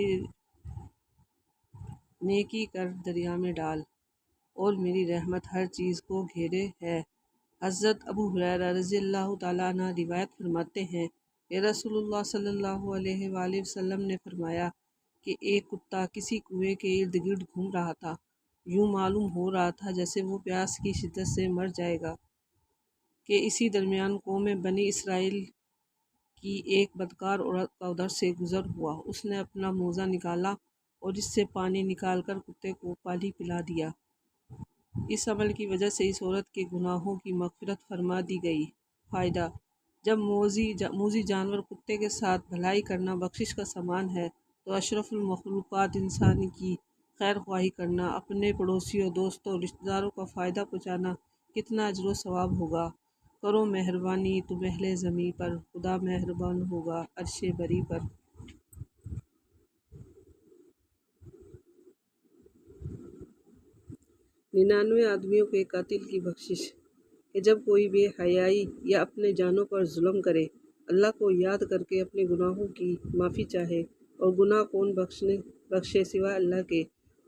میری نیکی کر دریا میں ڈال، اور میری رحمت ہر چیز کو گھیرے ہے۔ حضرت ابو ہریرہ رضی اللہ تعالیٰ عنہ روایت فرماتے ہیں کہ رسول اللہ صلی اللہ علیہ وآلہ وسلم نے فرمایا کہ ایک کتا کسی کنویں کے ارد گرد گھوم رہا تھا۔ یوں معلوم ہو رہا تھا جیسے وہ پیاس کی شدت سے مر جائے گا کہ اسی درمیان قوم بنی اسرائیل کی ایک بدکار عورت کا ادھر سے گزر ہوا۔ اس نے اپنا موزہ نکالا اور اس سے پانی نکال کر کتے کو پانی پلا دیا۔ اس عمل کی وجہ سے اس عورت کے گناہوں کی مغفرت فرما دی گئی۔ فائدہ: جب موذی جانور کتے کے ساتھ بھلائی کرنا بخشش کا سامان ہے تو اشرف المخلوقات انسان کی خیر خواہی کرنا، اپنے پڑوسیوں، دوستوں اور رشتہ داروں کا فائدہ پہنچانا کتنا اجر و ثواب ہوگا۔ کرو مہربانی تم اہل زمیں پر، خدا مہربان ہوگا عرش بری پر۔ 99 آدمیوں کے قاتل کی بخشش کہ جب کوئی بے حیائی یا اپنے جانوں پر ظلم کرے، اللہ کو یاد کر کے اپنے گناہوں کی معافی چاہے، اور گناہ کون بخشے سوا اللہ کے،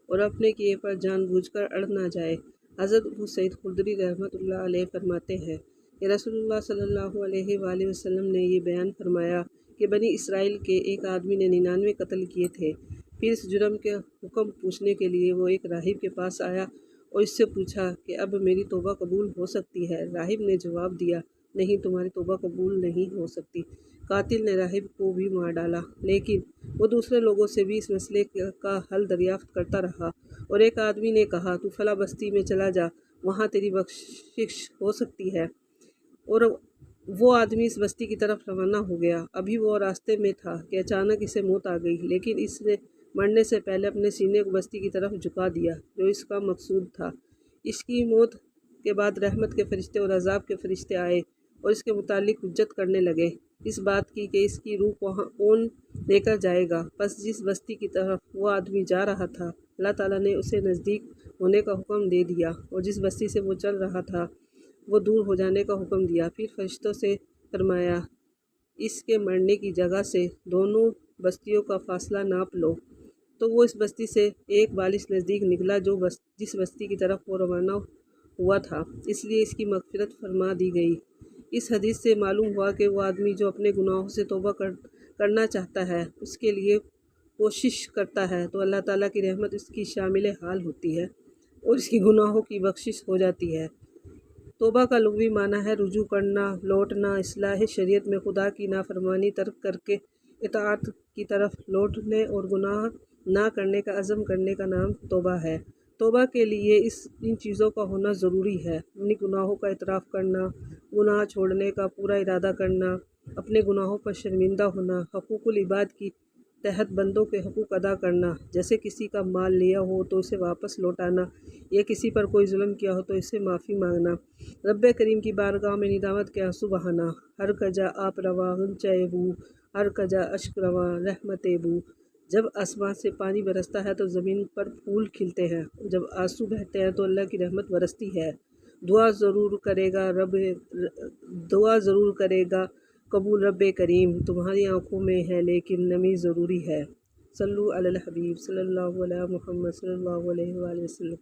اور اپنے کیے پر جان بوجھ کر اڑ نہ جائے۔ حضرت ابو سعید خدری رحمۃ اللہ علیہ فرماتے ہیں کہ رسول اللہ صلی اللہ علیہ وآلہ وسلم نے یہ بیان فرمایا کہ بنی اسرائیل کے ایک آدمی نے 99 قتل کیے تھے۔ پھر اس جرم کے حکم پوچھنے کے لیے وہ ایک راہب کے پاس آیا اور اس سے پوچھا کہ اب میری توبہ قبول ہو سکتی ہے؟ راہب نے جواب دیا، نہیں، تمہاری توبہ قبول نہیں ہو سکتی۔ قاتل نے راہب کو بھی مار ڈالا، لیکن وہ دوسرے لوگوں سے بھی اس مسئلے کا حل دریافت کرتا رہا، اور ایک آدمی نے کہا، تو فلاں بستی میں چلا جا، وہاں تیری بخشش ہو سکتی ہے۔ اور وہ آدمی اس بستی کی طرف روانہ ہو گیا۔ ابھی وہ راستے میں تھا کہ اچانک اسے موت آ گئی، لیکن اس نے مرنے سے پہلے اپنے سینے کو بستی کی طرف جھکا دیا جو اس کا مقصود تھا۔ اس کی موت کے بعد رحمت کے فرشتے اور عذاب کے فرشتے آئے اور اس کے متعلق حجت کرنے لگے، اس بات کی کہ اس کی روح کون لے کر جائے گا۔ پس جس بستی کی طرف وہ آدمی جا رہا تھا، اللہ تعالیٰ نے اسے نزدیک ہونے کا حکم دے دیا، اور جس بستی سے وہ چل رہا تھا وہ دور ہو جانے کا حکم دیا۔ پھر فرشتوں سے فرمایا، اس کے مرنے کی جگہ سے دونوں بستیوں کا فاصلہ ناپ لو۔ تو وہ اس بستی سے ایک بالش نزدیک نکلا جس بستی کی طرف وہ روانہ ہوا تھا، اس لیے اس کی مغفرت فرما دی گئی۔ اس حدیث سے معلوم ہوا کہ وہ آدمی جو اپنے گناہوں سے توبہ کرنا چاہتا ہے، اس کے لیے کوشش کرتا ہے، تو اللہ تعالیٰ کی رحمت اس کی شامل حال ہوتی ہے اور اس کی گناہوں کی بخشش ہو جاتی ہے۔ توبہ کا لغوی معنی ہے رجوع کرنا، لوٹنا۔ اصطلاح شریعت میں خدا کی نافرمانی ترک کر کے اطاعت کی طرف لوٹنے اور گناہ نہ کرنے کا عزم کرنے کا نام توبہ ہے۔ توبہ کے لیے ان چیزوں کا ہونا ضروری ہے: اپنی گناہوں کا اعتراف کرنا، گناہ چھوڑنے کا پورا ارادہ کرنا، اپنے گناہوں پر شرمندہ ہونا، حقوق العباد کی تحت بندوں کے حقوق ادا کرنا، جیسے کسی کا مال لیا ہو تو اسے واپس لوٹانا، یا کسی پر کوئی ظلم کیا ہو تو اس سے معافی مانگنا، رب کریم کی بارگاہ میں ندامت کے آنسو بہانا۔ ہر کجا آپ رواں غنچۂ بو، ہر کجا اشک رواں رحمت بو۔ جب آسمان سے پانی برستا ہے تو زمین پر پھول کھلتے ہیں، جب آنسو بہتے ہیں تو اللہ کی رحمت برستی ہے۔ دعا ضرور کرے گا قبول رب کریم، تمہاری آنکھوں میں ہے لیکن نمی ضروری ہے۔ صلو علی الحبیب صلی اللہ علیہ محمد صلی اللہ علیہ وآلہ وسلم۔